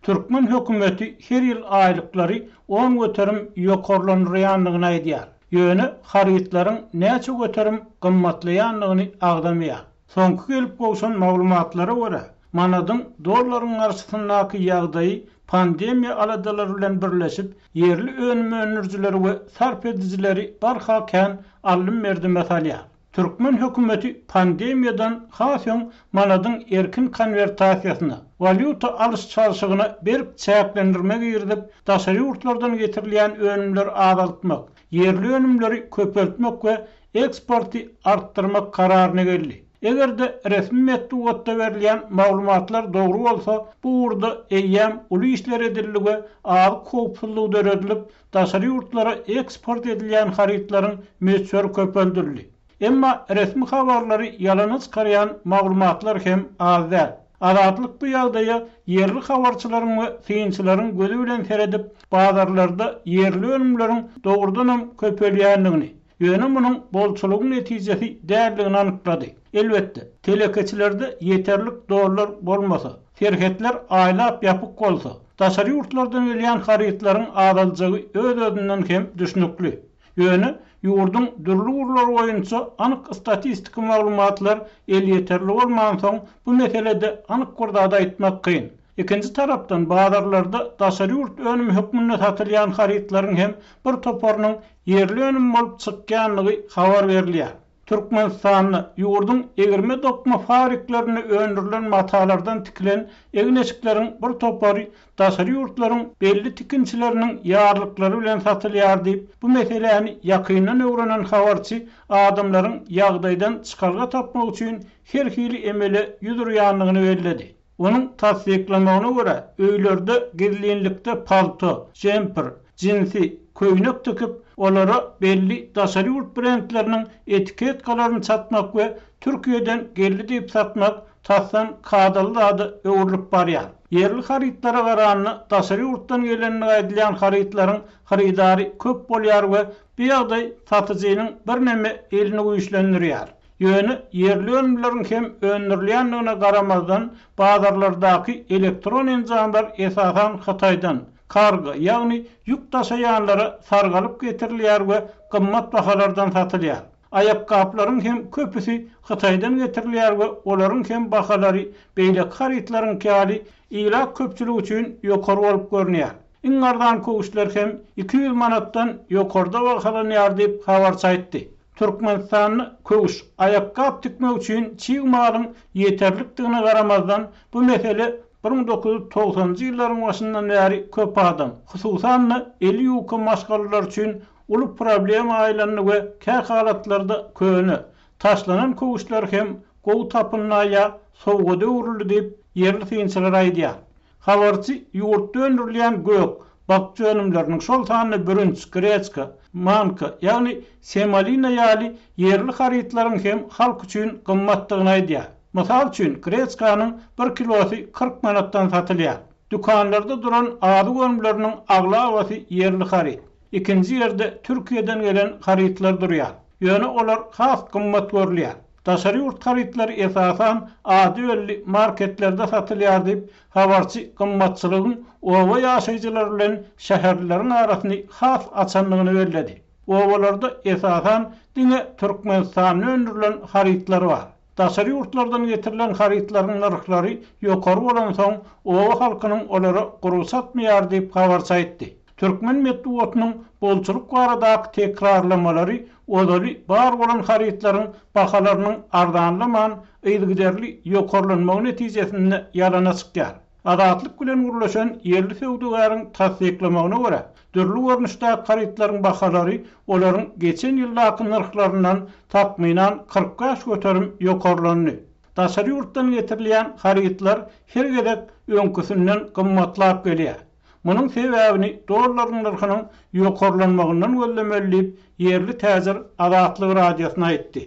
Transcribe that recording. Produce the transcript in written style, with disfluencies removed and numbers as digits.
Türkmen hökümeti her ýyl aýlyklary 10 göterim ýokarlanýanlygyny aýdýar. Ýöne harytlaryň näçe göterim gymmatlaýanlygyny agdamaýar. Soňky gelip goşan maglumatlary görä, manadyň dollaryň garşysyndaky ýagdaýy pandemiýa aladalary bilen birleşip yerli önüm önürjileri we sarp edijileri barhaken allym berdi mesalýar. Türkmen hökümeti pandemiýadan hasýan manadyň erkin konvertasiýasyna, valyuta alış çalşygyna berip çäklendirmek ýerdip, daşary ýurtlardan getirilýän önümleri azaltmak, yerli önümleri köpeltmek we eksporty artdyrmak kararyna geldi. Egerde resmi metduatda berilýän maglumatlar dogry bolsa, bu urda eýýäm uly işler edildi we ağır kopullyk döredilip, daşary ýurtlara eksport edilýän harytlaryň meçhur köpeldirildi. Emma resmi habarlary ýalany çykarýan maglumatlar hem az däl. Azatlyk bu ýagdaýa yerli habarçylaryň we synçylaryň gözü bilen seredip, bazarlarda yerli önümleriň dogrudan köpelýänligini, ýöne munyň bolçulugyň netijesi däldigini anyklady. Elbetde, telekeçilerde yeterlik dollar bolmasa, serhetler aýlap ýapyk bolsa, daşary ýurtlardan gelýän harytlaryň azaljagy öz-özünden hem düşnükli. Ýöne ýurdun dürli urlar boýunça anyk statistik maglumatlar el yeterli bolmagan soň bu meselede anyk gurda aýtmak kyn. Ikinji tarapdan bazarlarda daşary ýurt önümi hökmünde satylýan harytlaryň hem bir toparynyň yerli önüm bolup çykýanlygy habar berilýär. Türkmenistanyň ýurdun egirme dokma fabriklaryny öndürilen matalardan tikilen egneçikleriň bir topary daşary ýurtlaryň belli tikinçileriniň ýarlyklary bilen satylýar diýip, bu meseleni ýakyndan öwrenen habarçy adamlaryň ýagdaýdan çykarga tapmak üçin her hili emele ýüzürýänligini bellädi. Onuň tasdiklamagyna görä, öýlerde gizlinlikde palto, jemper, jinsi, köýnek tüküp, olara belli daşary ýurt brendleriniň etiketgalaryny satmak we Türkiýeden geldi diýip satmak tasdan kadaly ady öwrülip barýar. Yerli harytlara garanyny daşary ýurtdan gelenini aýdylýan harytlaryň harydary köp bolýar we bu ýagdaý satyjynyň bir näme elini güýçlendirýär. Ýöne yerli önümleriň hem öndürilýänligine garamazdan bazarlardaky elektron enzamlar esasan Hataýdan karga, ýagny ýük taşaýanlara sargalyp getirilýär we gymmat bahalardan satylýar. Ayakkablaryň hem köpüsi Hataýdan getirilýär we olaryň hem bahalary beýle harytlaryň käli ýyla köpçüligi üçin ýokary bolup görünýär. Iň ardan kowuşlar hem 200 manatdan ýokarda bahalanýar diýip habarçy aýtdy. Türkmenistanyň kowuş ayakkab tikmek üçin çyýmagyň ýeterlikdigine garamazdan bu mesele 1990-njy ýyllaryň başyndan bäri köp adam, hususan eli ýuky maşgalalar üçin uly problem aýlanyny we käk halatlarda köni, taşlanan kowuşlar hem gow tapynnaýa sowgada urildi diýip yerli synçylar aýdýar. Habarçy ýurtda öndürilýän gök, bakçy önümleriniň şol sanyny bürünç, gretska, manka, ýagny semalina ýaly yerli harytlaryň hem halk üçin gymmatdygyny aýdýar. Mysal üçin gretskanyň 1 kilosy 40 manatdan satylýar. Dükanlarda duran ady önümleriniň agla awasy yerli haryt. Ikinji ýerde Türkiýeden gelen harytlar durýar. Ýöne olar has gymmat görülýär. Daşary ýurt harytlary esasan ady ölli marketlerde satylýar diýip habarçy gymmatçylygyň owa ýaşaýjylar bilen şäherleriň arasyny has açanlygyny bellädi. Owalarda esasan diňe Türkmenistanyň öndürilen harytlar bar. Daşary ýurtlardan getirilen harytlaryň narhlary ýokary bolan soň owa halkynyň olara guruw satmaýar diýip habarçy aýtdy. Türkmen metduatynyň bolçuluk baradaky tekrarlamalary odaly bar bolan harytlaryň bahalarynyň ardanlyman ýygyderli ýokarlanmagy netijesinde ýalana çykýar. Azatlyk bilen gurulşan yerli sowdagaryň tasdiklamagyna görä, dürli görnüşdäki harytlaryň bahalary olaryň geçen ýyldaky narhlaryndan tapmynan 40 göterim ýokarlandy. Daşary ýurtdan getirilýän harytlar her gedek öňküsinden gymmatlap gelýär. Munyň sebäbini dollaryň narhynyň ýokarlanmagyndan gözlemeliyip yerli täzir azatlyk radiosyna aýtdy.